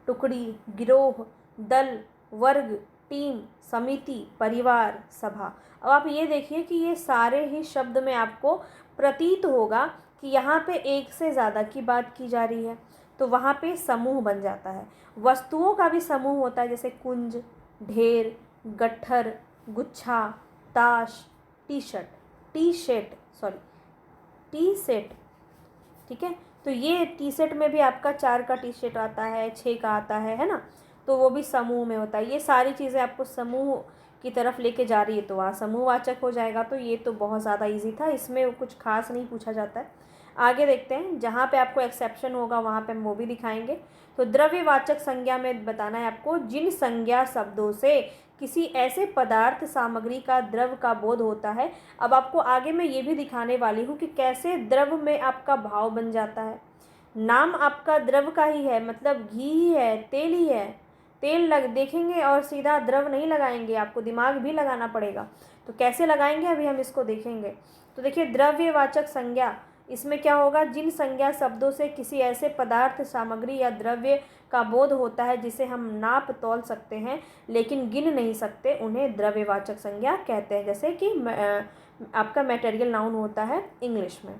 टुकड़ी, गिरोह, दल, वर्ग, टीम, समिति, परिवार, सभा। अब आप ये देखिए कि ये सारे ही शब्द में आपको प्रतीत होगा कि यहाँ पे एक से ज़्यादा की बात की जा रही है, तो वहाँ पे समूह बन जाता है। वस्तुओं का भी समूह होता है, जैसे कुंज, ढेर, गट्ठर, गुच्छा, ताश, टी सेट, ठीक है। तो ये टी सेट में भी आपका 4 का टी सेट आता है, 6 का आता है ना, तो वो भी समूह में होता है। ये सारी चीज़ें आपको समूह की तरफ लेके जा रही है, तो वहाँ समूहवाचक हो जाएगा। तो ये तो बहुत ज़्यादा इजी था, इसमें कुछ खास नहीं पूछा जाता है। आगे देखते हैं, जहाँ पे आपको एक्सेप्शन होगा वहाँ पे हम वो भी दिखाएंगे। तो द्रव्यवाचक संज्ञा में बताना है आपको, जिन संज्ञा शब्दों से किसी ऐसे पदार्थ सामग्री का द्रव का बोध होता है। अब आपको आगे मैं ये भी दिखाने वाली हूँ कि कैसे द्रव में आपका भाव बन जाता है। नाम आपका द्रव का ही है, मतलब घी ही है, तेल ही है। तेल देखेंगे और सीधा द्रव नहीं लगाएंगे, आपको दिमाग भी लगाना पड़ेगा। तो कैसे लगाएंगे अभी हम इसको देखेंगे। तो देखिए, द्रव्यवाचक संज्ञा, इसमें क्या होगा, जिन संज्ञा शब्दों से किसी ऐसे पदार्थ सामग्री या द्रव्य का बोध होता है जिसे हम नाप तौल सकते हैं लेकिन गिन नहीं सकते, उन्हें द्रव्यवाचक संज्ञा कहते हैं। जैसे कि आपका मटेरियल नाउन होता है इंग्लिश में।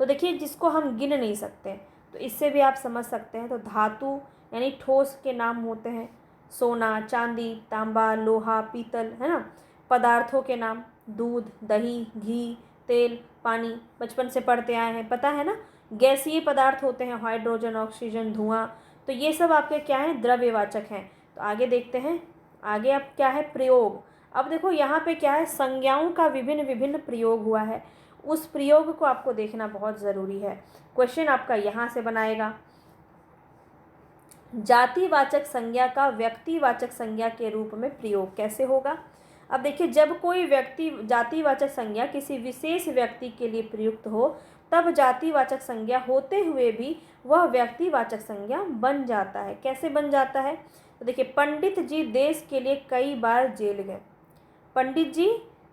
तो देखिए, जिसको हम गिन नहीं सकते, तो इससे भी आप समझ सकते हैं। तो धातु यानी ठोस के नाम होते हैं, सोना, चांदी, तांबा, लोहा, पीतल, है ना। पदार्थों के नाम, दूध, दही, घी, तेल, पानी, बचपन से पढ़ते आए हैं, पता है ना। गैसीय पदार्थ होते हैं, हाइड्रोजन, ऑक्सीजन, धुआं। तो ये सब आपके क्या हैं, द्रव्यवाचक हैं। तो आगे देखते हैं, आगे अब क्या है, प्रयोग। अब देखो यहाँ पे क्या है, संज्ञाओं का विभिन्न विभिन्न प्रयोग हुआ है, उस प्रयोग को आपको देखना बहुत ज़रूरी है। क्वेश्चन आपका यहाँ से बनाएगा, जातिवाचक संज्ञा का व्यक्तिवाचक संज्ञा के रूप में प्रयोग कैसे होगा। अब देखिए, जब कोई व्यक्ति जातिवाचक संज्ञा किसी विशेष व्यक्ति के लिए प्रयुक्त हो, तब जातिवाचक संज्ञा होते हुए भी वह व्यक्तिवाचक संज्ञा बन जाता है। कैसे बन जाता है, तो देखिए, पंडित जी देश के लिए कई बार जेल गए। पंडित जी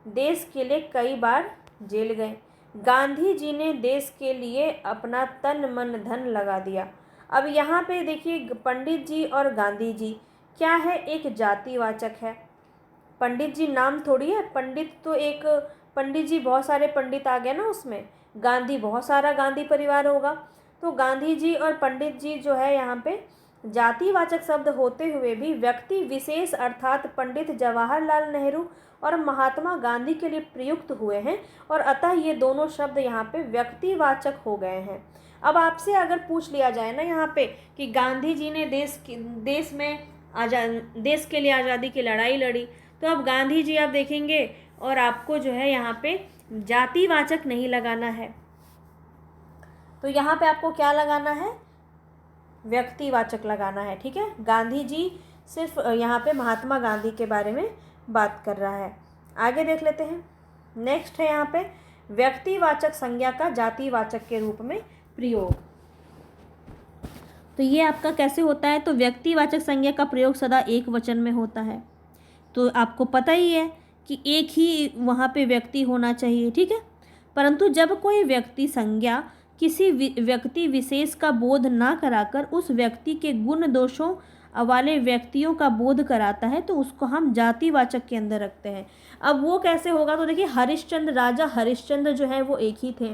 देश के लिए कई बार जेल गए। गांधी जी ने देश के लिए अपना तन मन धन लगा दिया। अब यहाँ पे देखिए, पंडित जी और गांधी जी क्या है, एक जातिवाचक है। पंडित जी नाम थोड़ी है, पंडित तो एक, पंडित जी बहुत सारे पंडित आ गए ना उसमें, गांधी बहुत सारा गांधी परिवार होगा। तो गांधी जी और पंडित जी जो है यहाँ पे जातिवाचक शब्द होते हुए भी व्यक्ति विशेष अर्थात पंडित जवाहरलाल नेहरू और महात्मा गांधी के लिए प्रयुक्त हुए हैं, और अतः ये दोनों शब्द यहाँ पे व्यक्तिवाचक हो गए हैं। अब आपसे अगर पूछ लिया जाए ना यहाँ पे कि गांधी जी ने देश के लिए आज़ादी की लड़ाई लड़ी, तो अब गांधी जी आप देखेंगे और आपको जो है यहाँ पे जातिवाचक नहीं लगाना है, तो यहाँ पे आपको क्या लगाना है, व्यक्तिवाचक लगाना है, ठीक है। गांधी जी सिर्फ यहाँ पे महात्मा गांधी के बारे में बात कर रहा है। आगे देख लेते हैं, नेक्स्ट है यहाँ पे व्यक्तिवाचक संज्ञा का जातिवाचक के रूप में प्रयोग। तो ये आपका कैसे होता है, तो व्यक्तिवाचक संज्ञा का प्रयोग सदा एक वचन में होता है। तो आपको पता ही है कि एक ही वहाँ पे व्यक्ति होना चाहिए, ठीक है। परंतु जब कोई व्यक्ति संज्ञा किसी व्यक्ति विशेष का बोध ना कराकर उस व्यक्ति के गुण दोषों वाले व्यक्तियों का बोध कराता है, तो उसको हम जातिवाचक के अंदर रखते हैं। अब वो कैसे होगा, तो देखिए, हरिश्चंद्र, राजा हरिश्चंद्र जो है वो एक ही थे,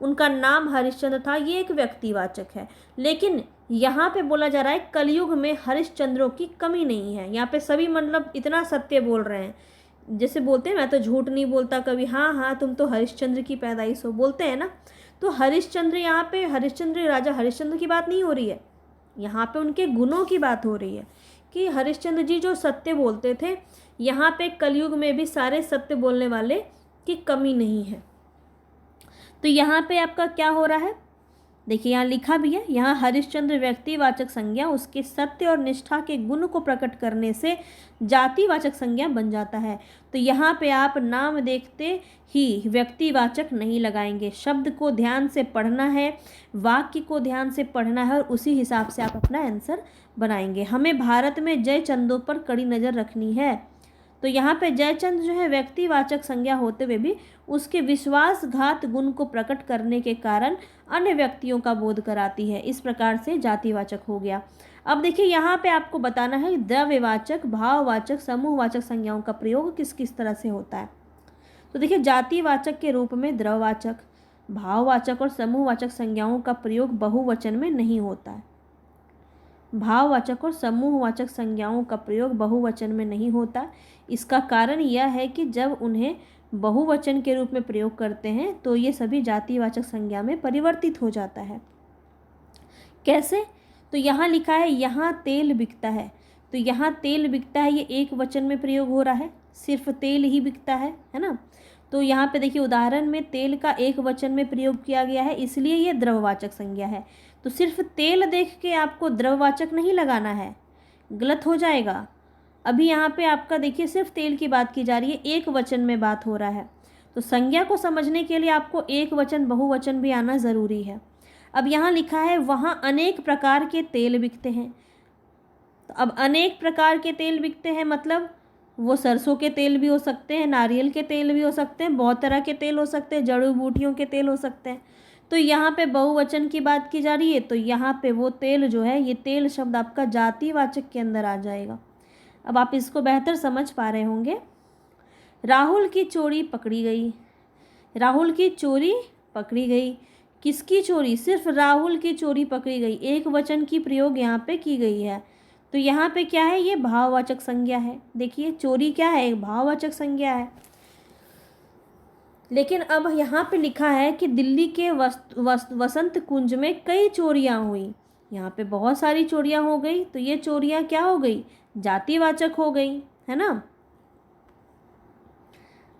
उनका नाम हरिश्चंद्र था, ये एक व्यक्तिवाचक है। लेकिन यहाँ पे बोला जा रहा है कलयुग में हरिश्चंद्रों की कमी नहीं है। यहाँ पे सभी मतलब इतना सत्य बोल रहे हैं, जैसे बोलते हैं मैं तो झूठ नहीं बोलता कभी, हाँ हाँ तुम तो हरिश्चंद्र की पैदाइश हो, बोलते हैं ना। तो हरिश्चंद्र, यहाँ पे हरिश्चंद्र, राजा हरिश्चंद्र की बात नहीं हो रही है, यहाँ पे उनके गुणों की बात हो रही है कि हरिश्चंद्र जी जो सत्य बोलते थे, यहाँ पे कलयुग में भी सारे सत्य बोलने वाले की कमी नहीं है। तो यहाँ पे आपका क्या हो रहा है, देखिए यहाँ लिखा भी है, यहाँ हरिश्चंद्र व्यक्तिवाचक संज्ञा उसके सत्य और निष्ठा के गुण को प्रकट करने से जातिवाचक संज्ञा बन जाता है। तो यहाँ पे आप नाम देखते ही व्यक्तिवाचक नहीं लगाएंगे, शब्द को ध्यान से पढ़ना है, वाक्य को ध्यान से पढ़ना है, और उसी हिसाब से आप अपना आंसर बनाएंगे। हमें भारत में जय चंदों पर कड़ी नज़र रखनी है। तो यहाँ पे जयचंद जो है व्यक्तिवाचक संज्ञा होते हुए भी उसके विश्वासघात गुण को प्रकट करने के कारण अन्य व्यक्तियों का बोध कराती है। इस प्रकार से जातिवाचक हो गया। अब देखिए यहाँ पे आपको बताना है द्रव्यवाचक, भाववाचक, समूहवाचक संज्ञाओं का प्रयोग किस किस तरह से होता है। तो देखिए जातिवाचक के रूप में द्रव्यवाचक, भाववाचक और समूहवाचक संज्ञाओं का प्रयोग बहुवचन में नहीं होता है। भाववाचक और समूहवाचक संज्ञाओं का प्रयोग बहुवचन में नहीं होता। इसका कारण यह है कि जब उन्हें बहुवचन के रूप में प्रयोग करते हैं तो ये सभी जातिवाचक संज्ञा में परिवर्तित हो जाता है। कैसे? तो यहाँ लिखा है यहाँ तेल बिकता है, तो यहाँ तेल बिकता है ये एक वचन में प्रयोग हो रहा है, सिर्फ तेल ही बिकता है ना। तो यहाँ पे देखिए उदाहरण में तेल का एक वचन में प्रयोग किया गया है, इसलिए ये द्रव्यवाचक संज्ञा है। तो सिर्फ तेल देख के आपको द्रव्यवाचक नहीं लगाना है, गलत हो जाएगा। अभी यहाँ पे आपका देखिए सिर्फ तेल की बात की जा रही है, एक वचन में बात हो रहा है। तो संज्ञा को समझने के लिए आपको एक वचन बहुवचन भी आना ज़रूरी है। अब यहाँ लिखा है वहाँ अनेक प्रकार के तेल बिकते हैं। तो अब अनेक प्रकार के तेल बिकते हैं मतलब वो सरसों के तेल भी हो सकते हैं, नारियल के तेल भी हो सकते हैं, बहुत तरह के तेल हो सकते हैं, जड़ी बूटियों के तेल हो सकते हैं। तो यहाँ पे बहुवचन की बात की जा रही है, तो यहाँ पे वो तेल जो है, ये तेल शब्द आपका जातिवाचक के अंदर आ जाएगा। अब आप इसको बेहतर समझ पा रहे होंगे। राहुल की चोरी पकड़ी गई, राहुल की चोरी पकड़ी गई, किसकी चोरी? सिर्फ राहुल की चोरी पकड़ी गई, एक वचन की प्रयोग यहाँ पे की गई है। तो यहाँ पे क्या है? ये भाववाचक संज्ञा है। देखिए चोरी क्या है? एक भाववाचक संज्ञा है। लेकिन अब यहाँ पे लिखा है कि दिल्ली के वसंत कुंज में कई चोरियाँ हुई, यहाँ पे बहुत सारी चोरियाँ हो गई, तो ये चोरियाँ क्या हो गई? जातिवाचक हो गई, है ना।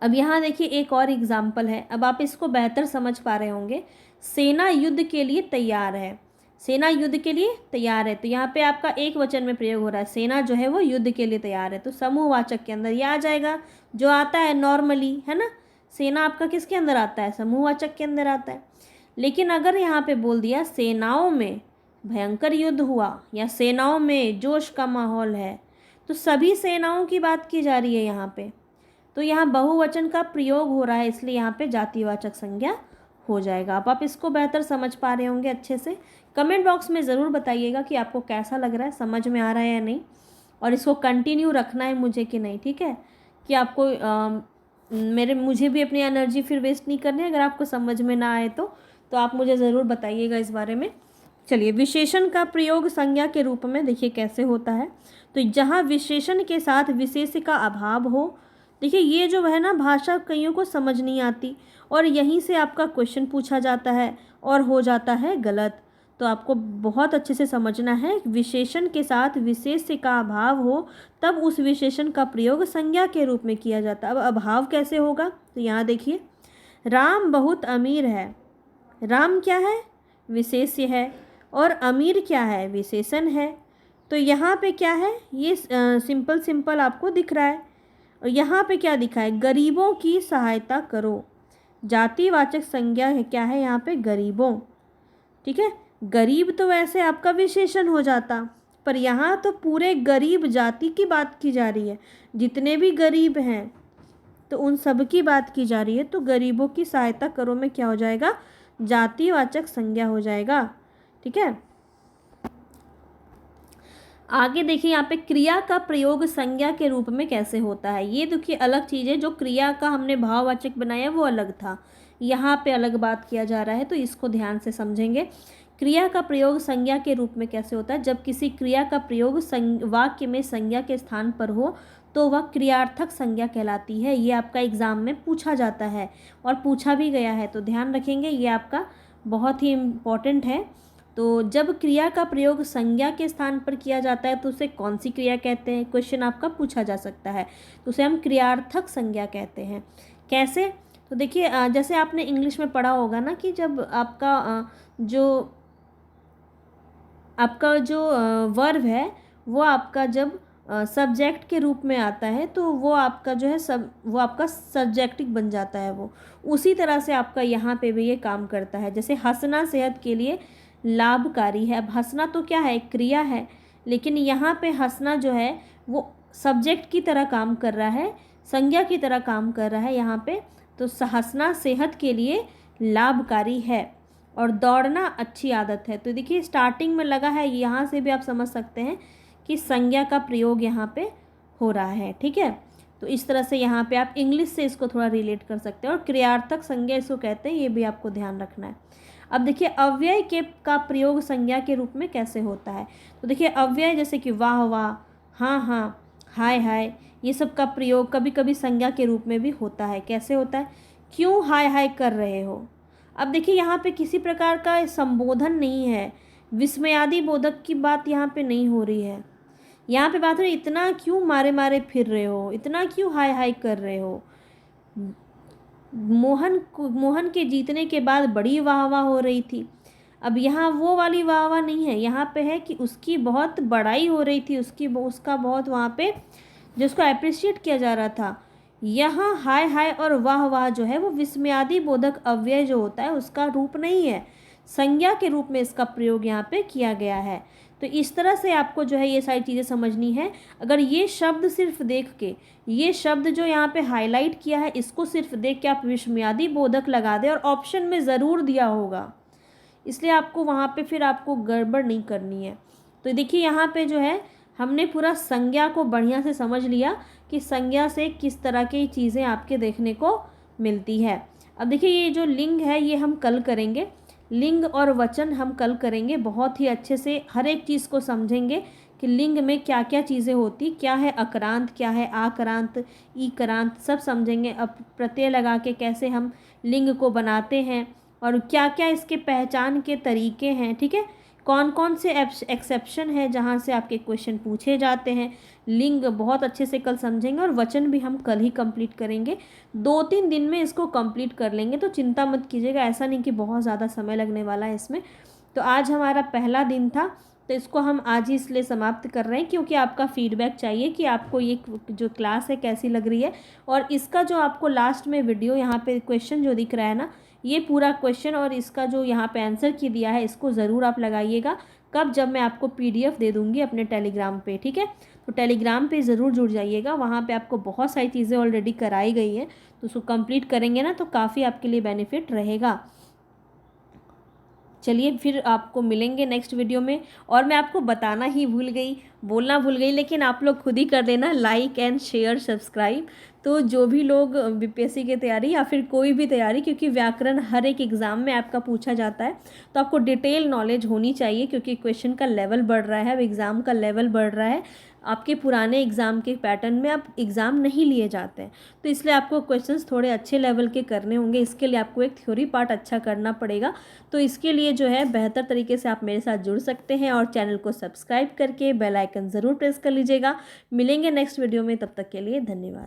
अब यहाँ देखिए एक और एग्जाम्पल है, अब आप इसको बेहतर समझ पा रहे होंगे। सेना युद्ध के लिए तैयार है, सेना युद्ध के लिए तैयार है, तो यहाँ पे आपका एक वचन में प्रयोग हो रहा है, सेना जो है वो युद्ध के लिए तैयार है। तो समूहवाचक के अंदर ये आ जाएगा जो आता है नॉर्मली, है ना। सेना आपका किसके अंदर आता है? समूहवाचक के अंदर आता है। लेकिन अगर यहाँ पे बोल दिया सेनाओं में भयंकर युद्ध हुआ या सेनाओं में जोश का माहौल है, तो सभी सेनाओं की बात की जा रही है यहाँ पे, तो यहाँ बहुवचन का प्रयोग हो रहा है, इसलिए यहाँ पे जातिवाचक संज्ञा हो जाएगा। अब आप इसको बेहतर समझ पा रहे होंगे अच्छे से। कमेंट बॉक्स में ज़रूर बताइएगा कि आपको कैसा लग रहा है, समझ में आ रहा है या नहीं, और इसको कंटिन्यू रखना है मुझे कि नहीं, ठीक है। कि आपको मुझे भी अपनी एनर्जी फिर वेस्ट नहीं करनी है। अगर आपको समझ में ना आए तो आप मुझे ज़रूर बताइएगा इस बारे में। चलिए, विशेषण का प्रयोग संज्ञा के रूप में देखिए कैसे होता है। तो जहाँ विशेषण के साथ विशेष का अभाव हो, देखिए ये जो है ना, भाषा कईयों को समझ नहीं आती और यहीं से आपका क्वेश्चन पूछा जाता है और हो जाता है गलत। तो आपको बहुत अच्छे से समझना है, विशेषण के साथ विशेष का अभाव हो तब उस विशेषण का प्रयोग संज्ञा के रूप में किया जाता है। अब अभाव कैसे होगा? तो यहाँ देखिए, राम बहुत अमीर है, राम क्या है? विशेष्य है, और अमीर क्या है? विशेषण है। तो यहाँ पे क्या है? ये सिंपल आपको दिख रहा है। और यहाँ पे क्या दिखा है? गरीबों की सहायता करो। जातिवाचक संज्ञा है क्या है यहाँ पे? गरीबों, ठीक है। गरीब तो वैसे आपका विशेषण हो जाता, पर यहाँ तो पूरे गरीब जाति की बात की जा रही है, जितने भी गरीब हैं तो उन सब की बात की जा रही है। तो गरीबों की सहायता करो में क्या हो जाएगा? जातिवाचक संज्ञा हो जाएगा, ठीक है। आगे देखिए यहाँ पे क्रिया का प्रयोग संज्ञा के रूप में कैसे होता है। ये देखिए अलग चीज़ है, जो क्रिया का हमने भाववाचक बनाया वो अलग था, यहाँ पे अलग बात किया जा रहा है, तो इसको ध्यान से समझेंगे। क्रिया का प्रयोग संज्ञा के रूप में कैसे होता है? जब किसी क्रिया का प्रयोग वाक्य में संज्ञा के स्थान पर हो तो वह क्रियार्थक संज्ञा कहलाती है। ये आपका एग्जाम में पूछा जाता है और पूछा भी गया है, तो ध्यान रखेंगे, ये आपका बहुत ही इम्पॉर्टेंट है। तो जब क्रिया का प्रयोग संज्ञा के स्थान पर किया जाता है तो उसे कौन सी क्रिया कहते हैं? क्वेश्चन आपका पूछा जा सकता है, तो उसे हम क्रियार्थक संज्ञा कहते हैं। कैसे? तो देखिए जैसे आपने इंग्लिश में पढ़ा होगा ना कि जब आपका जो वर्ब है वो आपका जब सब्जेक्ट के रूप में आता है तो वो आपका जो है वो आपका सब्जेक्टिव बन जाता है। वो उसी तरह से आपका यहाँ पे भी ये काम करता है। जैसे हंसना सेहत के लिए लाभकारी है। अब हंसना तो क्या है? क्रिया है, लेकिन यहाँ पे हंसना जो है वो सब्जेक्ट की तरह काम कर रहा है, संज्ञा की तरह काम कर रहा है यहाँ पे। तो हंसना सेहत के लिए लाभकारी है और दौड़ना अच्छी आदत है। तो देखिए स्टार्टिंग में लगा है, यहाँ से भी आप समझ सकते हैं कि संज्ञा का प्रयोग यहाँ पे हो रहा है। ठीक है, तो इस तरह से यहाँ पे आप इंग्लिश से इसको थोड़ा रिलेट कर सकते हैं और क्रियार्थक संज्ञा इसको कहते हैं, ये भी आपको ध्यान रखना है। अब देखिए अव्यय के का प्रयोग संज्ञा के रूप में कैसे होता है। तो देखिए अव्यय जैसे कि वाह वाह, हाँ हाँ, हाय हाय, ये सब का प्रयोग कभी कभी संज्ञा के रूप में भी होता है। कैसे होता है, क्यों हाय हाय कर रहे हो। अब देखिए यहाँ पे किसी प्रकार का संबोधन नहीं है, विस्मयादि बोधक की बात यहाँ पे नहीं हो रही है। यहाँ पे बात हो रही इतना क्यों मारे मारे फिर रहे हो, इतना क्यों हाय हाय कर रहे हो। मोहन के जीतने के बाद बड़ी वाह वाह हो रही थी। अब यहाँ वो वाली वाह वाह नहीं है, यहाँ पे है कि उसकी बहुत बड़ाई हो रही थी, उसका बहुत वहाँ पे जिसको अप्रिशिएट किया जा रहा था। यहाँ हाय हाय और वाह वाह जो है वो विस्मयादि बोधक अव्यय जो होता है उसका रूप नहीं है, संज्ञा के रूप में इसका प्रयोग यहाँ पे किया गया है। तो इस तरह से आपको जो है ये सारी चीज़ें समझनी है। अगर ये शब्द सिर्फ देख के, ये शब्द जो यहाँ पे हाईलाइट किया है इसको सिर्फ देख के आप विस्मयादि बोधक लगा दें, और ऑप्शन में ज़रूर दिया होगा, इसलिए आपको वहाँ पे फिर आपको गड़बड़ नहीं करनी है। तो देखिए यहाँ पे जो है हमने पूरा संज्ञा को बढ़िया से समझ लिया कि संज्ञा से किस तरह की चीज़ें आपके देखने को मिलती है। अब देखिए ये जो लिंग है ये हम कल करेंगे, लिंग और वचन हम कल करेंगे, बहुत ही अच्छे से हर एक चीज़ को समझेंगे कि लिंग में क्या क्या चीज़ें होती, क्या है अक्रांत, क्या है आक्रांत, ईक्रांत, सब समझेंगे। अब प्रत्यय लगा के कैसे हम लिंग को बनाते हैं और क्या क्या इसके पहचान के तरीके हैं। ठीक है, कौन कौन से एक्सेप्शन है जहाँ से आपके क्वेश्चन पूछे जाते हैं, लिंग बहुत अच्छे से कल समझेंगे। और वचन भी हम कल ही कंप्लीट करेंगे, 2-3 दिन में इसको कंप्लीट कर लेंगे, तो चिंता मत कीजिएगा, ऐसा नहीं कि बहुत ज़्यादा समय लगने वाला है इसमें। तो आज हमारा पहला दिन था, तो इसको हम आज ही इसलिए समाप्त कर रहे हैं क्योंकि आपका फीडबैक चाहिए कि आपको ये जो क्लास है कैसी लग रही है। और इसका जो आपको लास्ट में वीडियो यहाँ पे क्वेश्चन जो दिख रहा है ना, ये पूरा क्वेश्चन और इसका जो यहाँ पे आंसर की दिया है इसको ज़रूर आप लगाइएगा। कब, जब मैं आपको PDF दे दूँगी अपने टेलीग्राम पे। ठीक है, तो टेलीग्राम पे ज़रूर जुड़ जाइएगा, वहाँ पे आपको बहुत सारी चीज़ें ऑलरेडी कराई गई हैं, तो उसको कंप्लीट करेंगे ना तो काफ़ी आपके लिए बेनिफिट रहेगा। चलिए फिर आपको मिलेंगे नेक्स्ट वीडियो में। और मैं आपको बताना ही भूल गई, बोलना भूल गई, लेकिन आप लोग खुद ही कर देना लाइक एंड शेयर सब्सक्राइब। तो जो भी लोग BPSC की तैयारी या फिर कोई भी तैयारी, क्योंकि व्याकरण हर एक एग्ज़ाम में आपका पूछा जाता है, तो आपको डिटेल नॉलेज होनी चाहिए क्योंकि क्वेश्चन का लेवल बढ़ रहा है, अब एग्ज़ाम का लेवल बढ़ रहा है। आपके पुराने एग्ज़ाम के पैटर्न में अब एग्ज़ाम नहीं लिए जाते हैं, तो इसलिए आपको क्वेश्चंस थोड़े अच्छे लेवल के करने होंगे। इसके लिए आपको एक थ्योरी पार्ट अच्छा करना पड़ेगा। तो इसके लिए जो है बेहतर तरीके से आप मेरे साथ जुड़ सकते हैं और चैनल को सब्सक्राइब करके बेल आइकन ज़रूर प्रेस कर लीजिएगा। मिलेंगे नेक्स्ट वीडियो में, तब तक के लिए धन्यवाद।